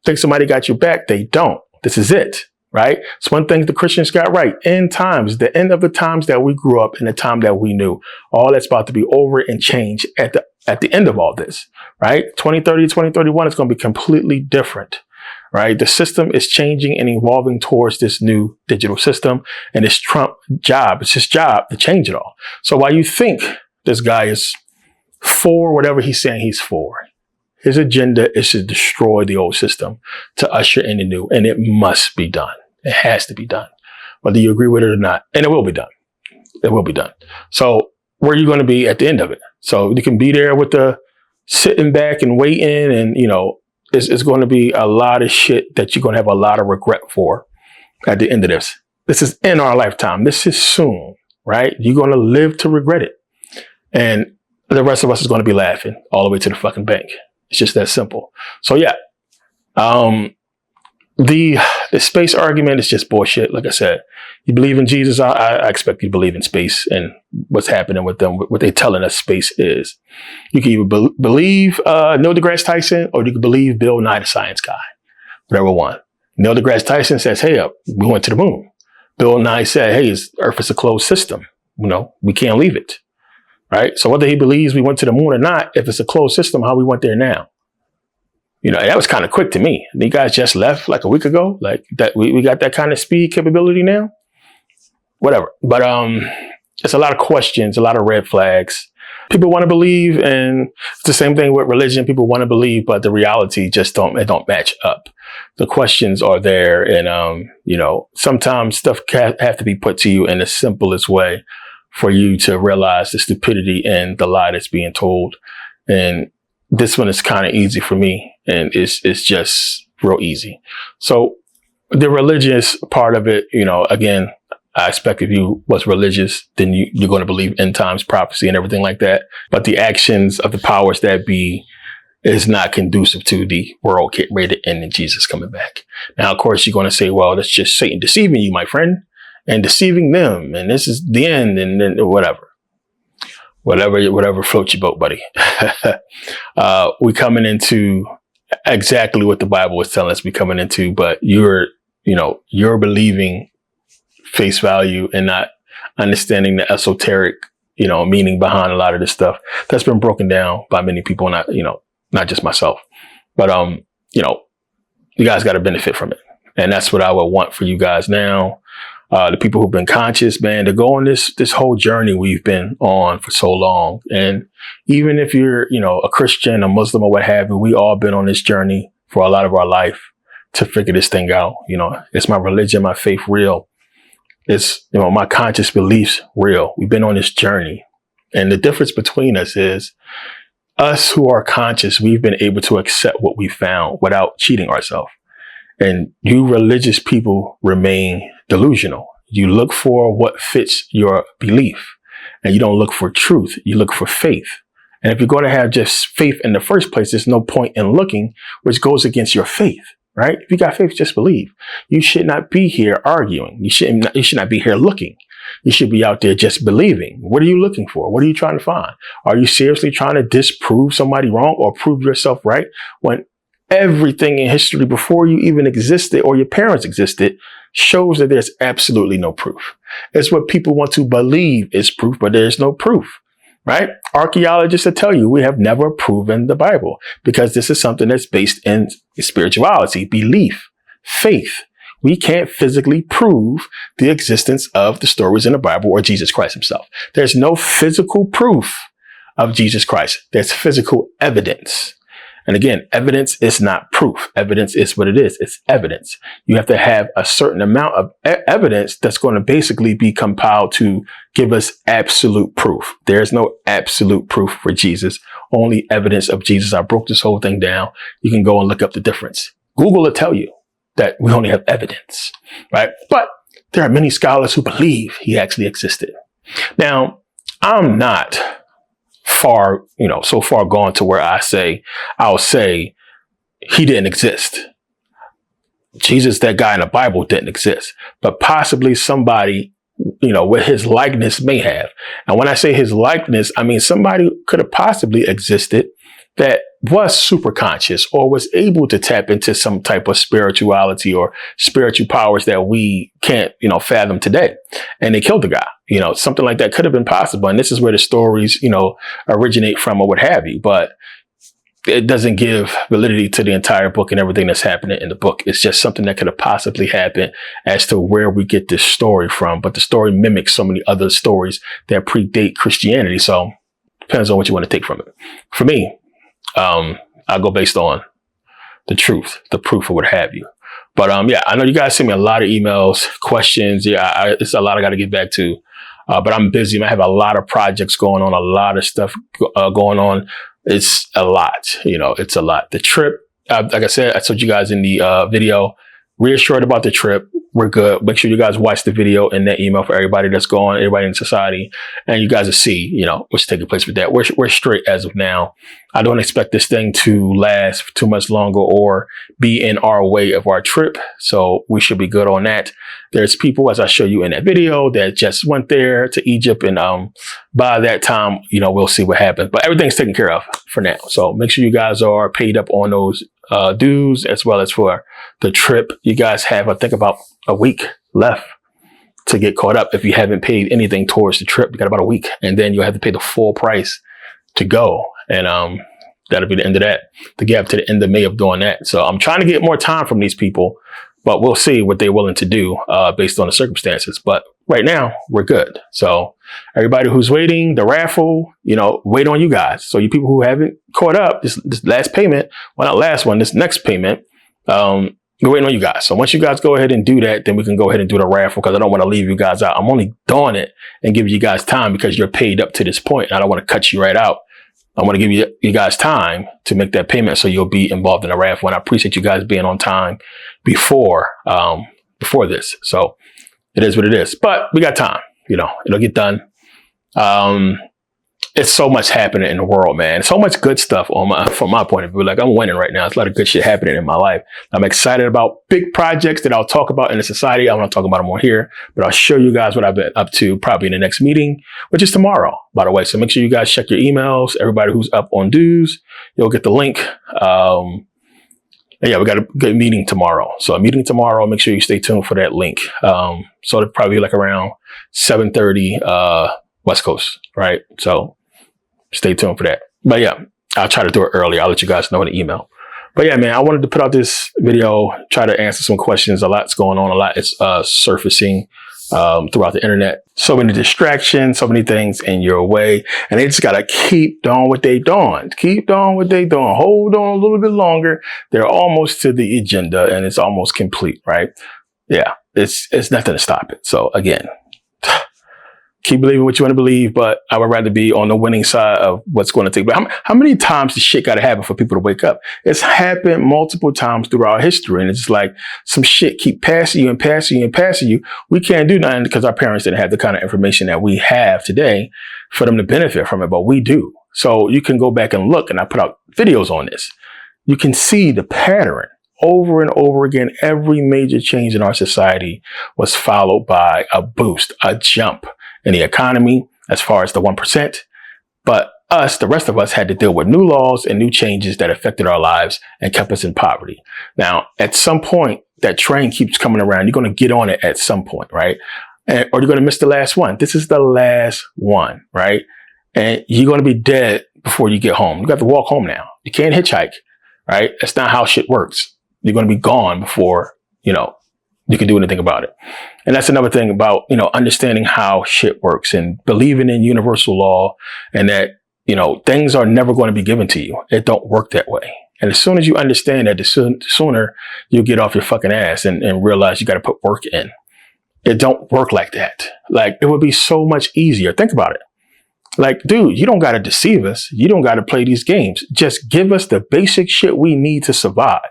think somebody got your back. They don't. This is it, right? It's one thing the Christians got right. End times, the end of the times that we grew up and the time that we knew. All that's about to be over and change at the end of all this, right? 2030, 2031 is going to be completely different, right? The system is changing and evolving towards this new digital system, and it's Trump's job. It's his job to change it all. So while you think this guy is for whatever he's saying he's for, his agenda is to destroy the old system, to usher in the new, and it must be done. It has to be done, whether you agree with it or not, and it will be done. It will be done. So where are you going to be at the end of it? So you can be there with the sitting back and waiting, and, you know, it's going to be a lot of shit that you're going to have a lot of regret for at the end of this. This is in our lifetime. This is soon, right? You're going to live to regret it. And the rest of us is going to be laughing all the way to the fucking bank. It's just that simple. So yeah, the space argument is just bullshit. Like I said, you believe in Jesus. I expect you to believe in space and what's happening with them, what they're telling us space is. You can either believe Neil deGrasse Tyson, or you can believe Bill Nye the Science Guy, whatever one. Neil deGrasse Tyson says, hey, we went to the moon. Bill Nye said, hey, Earth is a closed system. You know, we can't leave it. Right. So whether he believes we went to the moon or not, if it's a closed system, how we went there now? You know, that was kind of quick to me. You guys just left like a week ago, like that. We got that kind of speed capability now. Whatever. But it's a lot of questions, a lot of red flags. People want to believe, and it's the same thing with religion. People want to believe, but the reality just don't match up. The questions are there, and you know, sometimes stuff have to be put to you in the simplest way for you to realize the stupidity and the lie that's being told. And this one is kind of easy for me, and it's just real easy. So the religious part of it, you know, again, I expect if you was religious, then you're going to believe end times prophecy and everything like that. But the actions of the powers that be is not conducive to the world getting ready to end and Jesus coming back. Now, of course, you're going to say, well, that's just Satan deceiving you, my friend, and deceiving them, and this is the end, and then whatever floats your boat, buddy. We coming into exactly what the Bible is telling us we coming into, but you're believing face value and not understanding the esoteric, you know, meaning behind a lot of this stuff that's been broken down by many people, not just myself, but you know, you guys got to benefit from it, and that's what I would want for you guys now. The people who've been conscious, man, to go on this whole journey we've been on for so long. And even if you're, you know, a Christian, a Muslim, or what have you, we all been on this journey for a lot of our life to figure this thing out. You know, it's my religion, my faith real. It's, you know, my conscious beliefs real. We've been on this journey. And the difference between us is us who are conscious, we've been able to accept what we found without cheating ourselves. And you religious people remain delusional. You look for what fits your belief, and you don't look for truth. You look for faith. And if you're going to have just faith in the first place, there's no point in looking, which goes against your faith, right? If you got faith, just believe. You should not be here arguing. You should not be here looking. You should be out there just believing. What are you looking for? What are you trying to find? Are you seriously trying to disprove somebody wrong or prove yourself right, when everything in history before you even existed or your parents existed shows that there's absolutely no proof? It's what people want to believe is proof, but there's no proof, right? Archaeologists will tell you we have never proven the Bible, because this is something that's based in spirituality, belief, faith. We can't physically prove the existence of the stories in the Bible or Jesus Christ himself. There's no physical proof of Jesus Christ. There's physical evidence. And again, evidence is not proof. Evidence is what it is. It's evidence. You have to have a certain amount of evidence that's going to basically be compiled to give us absolute proof. There's no absolute proof for Jesus, only evidence of Jesus. I broke this whole thing down. You can go and look up the difference. Google will tell you that we only have evidence, right? But there are many scholars who believe he actually existed. Now, I'm not so far gone to where I'll say he didn't exist. Jesus, that guy in the Bible, didn't exist, but possibly somebody, you know, with his likeness may have. And when I say his likeness, I mean somebody could have possibly existed that was super conscious or was able to tap into some type of spirituality or spiritual powers that we can't, fathom today. And they killed the guy. Something like that could have been possible. And this is where the stories, originate from or what have you. But it doesn't give validity to the entire book and everything that's happening in the book. It's just something that could have possibly happened as to where we get this story from. But the story mimics so many other stories that predate Christianity. So depends on what you want to take from it. For me, I'll go based on the truth, the proof, or what have you. But I know you guys send me a lot of emails, questions. Yeah, it's a lot I got to get back to. But I'm busy. I have a lot of projects going on, a lot of stuff going on. It's a lot, it's a lot. The trip, like I said, I told you guys in the video, reassured about the trip. We're good. Make sure you guys watch the video in that email for everybody that's going, everybody in society. And you guys will see, what's taking place with that. We're straight as of now. I don't expect this thing to last too much longer or be in our way of our trip. So we should be good on that. There's people, as I show you in that video, that just went there to Egypt. And by that time, we'll see what happens. But everything's taken care of for now. So make sure you guys are paid up on those dues as well as for the trip. You guys have, I think, about a week left to get caught up. If you haven't paid anything towards the trip, you got about a week, and then you'll have to pay the full price to go. And that'll be the end of that. To get up to the end of May of doing that. So I'm trying to get more time from these people, but we'll see what they're willing to do based on the circumstances. But right now, we're good. So everybody who's waiting, the raffle, wait on you guys. So you people who haven't caught up, this last payment, well, not last one, this next payment, we're waiting on you guys. So once you guys go ahead and do that, then we can go ahead and do the raffle, because I don't want to leave you guys out. I'm only doing it and giving you guys time because you're paid up to this point. I don't want to cut you right out. I want to give you guys time to make that payment so you'll be involved in the raffle. And I appreciate you guys being on time before this. So it is what it is. But we got time. It'll get done. It's so much happening in the world, man. So much good stuff from my point of view. Like, I'm winning right now. It's a lot of good shit happening in my life. I'm excited about big projects that I'll talk about in the society. I want to talk about them more here, but I'll show you guys what I've been up to probably in the next meeting, which is tomorrow, by the way. So make sure you guys check your emails. Everybody who's up on dues, you'll get the link. We got a good meeting tomorrow. So a meeting tomorrow. Make sure you stay tuned for that link. So it'll probably be like around 7:30 West Coast, right? So stay tuned for that. But yeah, I'll try to do it early. I'll let you guys know in the email. But yeah, man, I wanted to put out this video, try to answer some questions. A lot's going on. A lot is surfacing throughout the internet. So many distractions, so many things in your way. And they just got to keep doing what they doing. Keep doing what they doing. Hold on a little bit longer. They're almost to the agenda and it's almost complete, right? Yeah, it's nothing to stop it. So again, keep believing what you want to believe, but I would rather be on the winning side of what's going to take. But how many times does shit got to happen for people to wake up? It's happened multiple times throughout history. And it's like some shit keep passing you and passing you and passing you. We can't do nothing because our parents didn't have the kind of information that we have today for them to benefit from it, but we do. So you can go back and look, and I put out videos on this. You can see the pattern over and over again. Every major change in our society was followed by a boost, a jump in the economy as far as the 1%. But the rest of us had to deal with new laws and new changes that affected our lives and kept us in poverty. Now, at some point, that train keeps coming around. You're going to get on it at some point, right? Or you're going to miss the last one. This is the last one, right? And you're going to be dead before you get home. You got to walk home now. You can't hitchhike, right? That's not how shit works. You're going to be gone before, you can do anything about it. And that's another thing about, understanding how shit works and believing in universal law, and that, things are never going to be given to you. It don't work that way. And as soon as you understand that, the sooner you'll get off your fucking ass and realize you got to put work in. It don't work like that. Like, it would be so much easier. Think about it. Like, dude, you don't got to deceive us. You don't got to play these games. Just give us the basic shit we need to survive.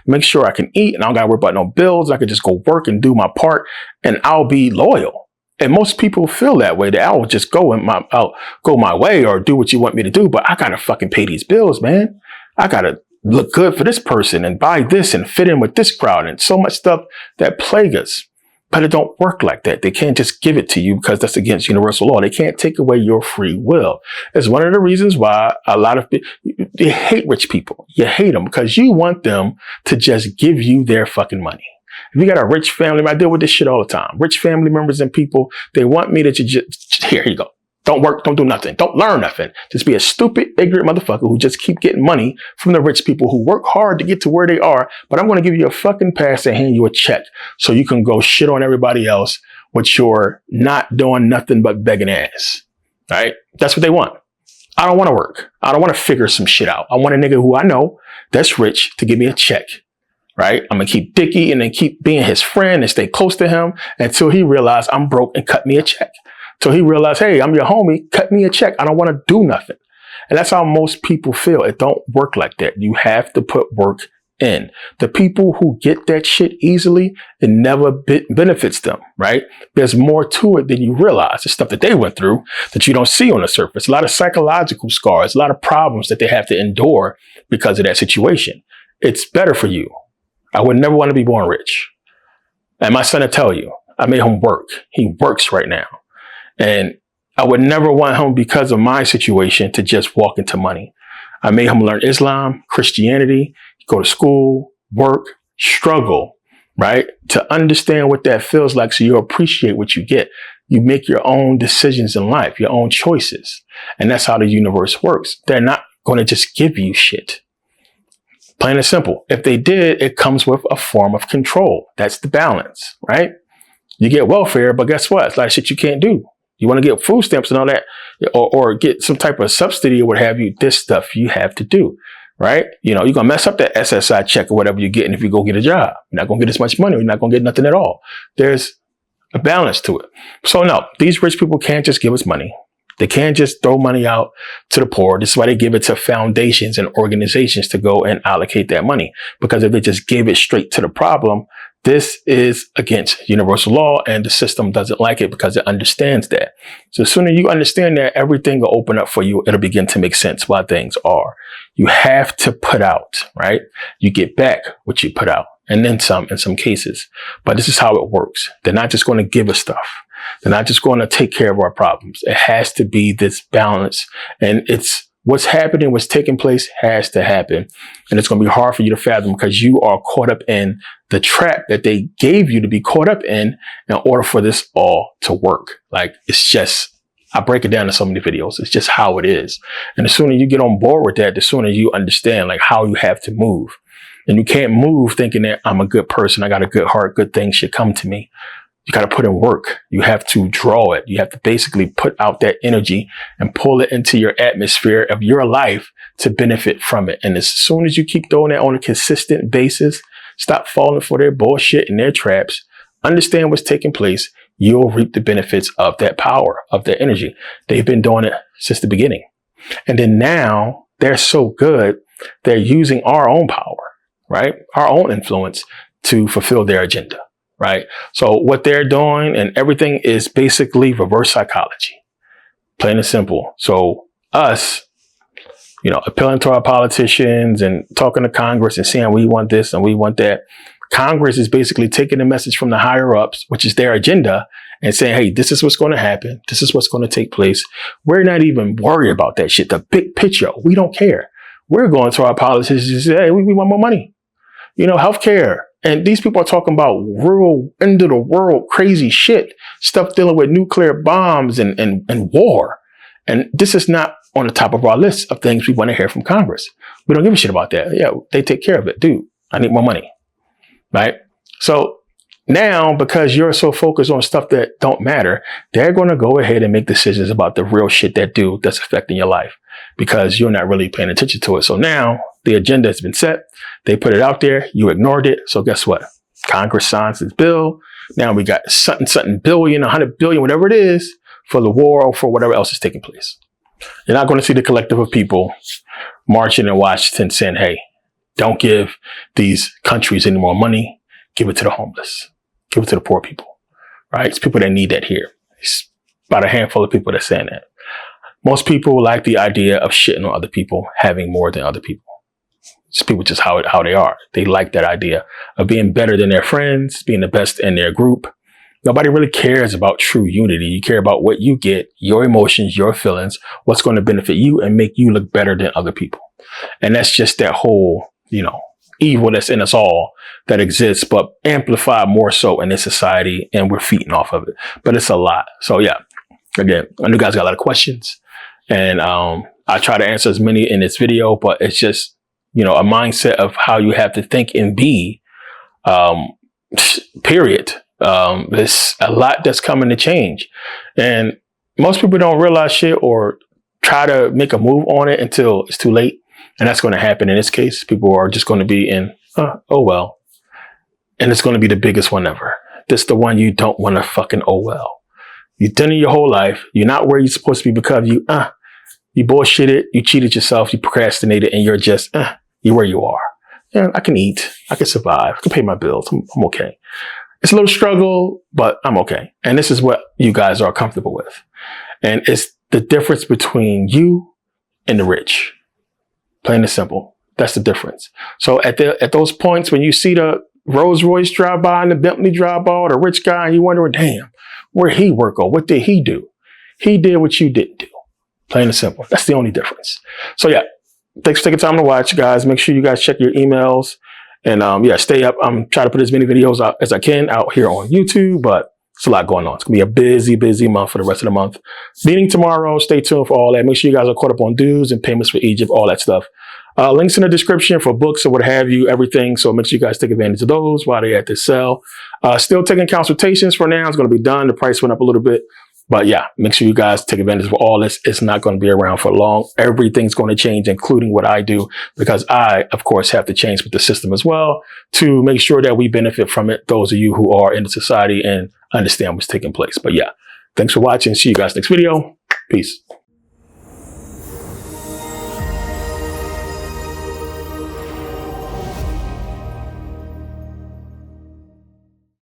Make sure I can eat and I don't got to worry about no bills. I can just go work and do my part and I'll be loyal. And most people feel that way, that I'll just I'll go my way or do what you want me to do. But I got to fucking pay these bills, man. I got to look good for this person and buy this and fit in with this crowd and so much stuff that plague us. But it don't work like that. They can't just give it to you because that's against universal law. They can't take away your free will. It's one of the reasons why a lot of people, you hate rich people. You hate them because you want them to just give you their fucking money. If you got a rich family, I deal with this shit all the time. Rich family members and people, they want me to just, here you go. Don't work, don't do nothing, don't learn nothing. Just be a stupid, ignorant motherfucker who just keep getting money from the rich people who work hard to get to where they are. But I'm going to give you a fucking pass and hand you a check so you can go shit on everybody else with your not doing nothing but begging ass. All right? That's what they want. I don't want to work. I don't want to figure some shit out. I want a nigga who I know that's rich to give me a check. Right? I'm going to keep dicky and then keep being his friend and stay close to him until he realizes I'm broke and cut me a check. So he realized, hey, I'm your homie, cut me a check. I don't want to do nothing. And that's how most people feel. It don't work like that. You have to put work in. The people who get that shit easily, it never benefits them, right? There's more to it than you realize. The stuff that they went through that you don't see on the surface. A lot of psychological scars, a lot of problems that they have to endure because of that situation. It's better for you. I would never want to be born rich. And my son will tell you, I made him work. He works right now. And I would never want him, because of my situation, to just walk into money. I made him learn Islam, Christianity, go to school, work, struggle, right? To understand what that feels like so you appreciate what you get. You make your own decisions in life, your own choices. And that's how the universe works. They're not going to just give you shit. Plain and simple. If they did, it comes with a form of control. That's the balance, right? You get welfare, but guess what? It's a lot of shit you can't do. You want to get food stamps and all that, or get some type of subsidy or what have you. This stuff you have to do, right? You know, you're going to mess up that SSI check or whatever you're getting if you go get a job. You're not going to get as much money. You're not going to get nothing at all. There's a balance to it. So no, these rich people can't just give us money. They can't just throw money out to the poor. This is why they give it to foundations and organizations to go and allocate that money. Because if they just gave it straight to the problem, this is against universal law, and the system doesn't like it because it understands that. So as soon as you understand that, everything will open up for you. It'll begin to make sense why things are. You have to put out, right? You get back what you put out, and then some in some cases. But this is how it works. They're not just going to give us stuff. They're not just going to take care of our problems. It has to be this balance. And it's what's happening, what's taking place has to happen. And it's going to be hard for you to fathom because you are caught up in the trap that they gave you to be caught up in order for this all to work. Like, it's just, I break it down in so many videos. It's just how it is. And the sooner you get on board with that, the sooner you understand like how you have to move. And you can't move thinking that I'm a good person. I got a good heart. Good things should come to me. You got to put in work. You have to draw it. You have to basically put out that energy and pull it into your atmosphere of your life to benefit from it. And as soon as you keep doing that on a consistent basis, stop falling for their bullshit and their traps, understand what's taking place, you'll reap the benefits of that power, of that energy. They've been doing it since the beginning. And then now they're so good, they're using our own power, right? Our own influence to fulfill their agenda. Right. So what they're doing and everything is basically reverse psychology. Plain and simple. So us, appealing to our politicians and talking to Congress and saying we want this and we want that. Congress is basically taking the message from the higher ups, which is their agenda, and saying, hey, this is what's going to happen. This is what's going to take place. We're not even worried about that shit. The big picture, we don't care. We're going to our politicians and say, hey, we want more money. Healthcare. And these people are talking about real end of the world crazy shit, stuff dealing with nuclear bombs and war. And this is not on the top of our list of things we want to hear from Congress. We don't give a shit about that. Yeah, they take care of it. Dude, I need more money. Right? So now, because you're so focused on stuff that don't matter, they're going to go ahead and make decisions about the real shit that's affecting your life because you're not really paying attention to it. So now the agenda has been set. They put it out there. You ignored it. So guess what? Congress signs this bill. Now we got something billion, 100 billion, whatever it is for the war or for whatever else is taking place. You're not going to see the collective of people marching in Washington saying, hey, don't give these countries any more money. Give it to the homeless. Give it to the poor people, right? It's people that need that here. It's about a handful of people that's saying that. Most people like the idea of shitting on other people, having more than other people. It's people just how they are. They like that idea of being better than their friends, being the best in their group. Nobody really cares about true unity. You care about what you get, your emotions, your feelings, what's going to benefit you and make you look better than other people. And that's just that whole, evil that's in us all that exists, but amplified more so in this society, and we're feeding off of it. But it's a lot. So yeah, again, I know you guys got a lot of questions, and I try to answer as many in this video, but it's just, a mindset of how you have to think and be, period. There's a lot that's coming to change, and most people don't realize shit or try to make a move on it until it's too late. And that's going to happen in this case. People are just going to be in, oh well. And it's going to be the biggest one ever. This is the one you don't want to fucking, oh well. You've done it your whole life. You're not where you're supposed to be because you bullshitted, you cheated yourself, you procrastinated, and you're just, you're where you are. Yeah, I can eat, I can survive, I can pay my bills, I'm okay. It's a little struggle, but I'm okay. And this is what you guys are comfortable with. And it's the difference between you and the rich. Plain and simple. That's the difference. So at those points when you see the Rolls Royce drive by and the Bentley drive by, or the rich guy, and you wonder, damn, where he work or what did he do? He did what you didn't do. Plain and simple. That's the only difference. So yeah, thanks for taking time to watch, guys. Make sure you guys check your emails, and stay up. I'm trying to put as many videos out as I can out here on YouTube, but it's a lot going on. It's gonna be a busy month for the rest of the month. Meeting tomorrow. Stay tuned for all that. Make sure you guys are caught up on dues and payments for Egypt, all that stuff. Links in the description for books or what have you, everything. So make sure you guys take advantage of those while they're at this sale. Still taking consultations for now. It's going to be done. The price went up a little bit. But yeah, make sure you guys take advantage of all this. It's not going to be around for long. Everything's going to change, including what I do, because I, of course, have to change with the system as well to make sure that we benefit from it. Those of you who are in the society and understand what's taking place. But yeah, thanks for watching. See you guys next video. Peace.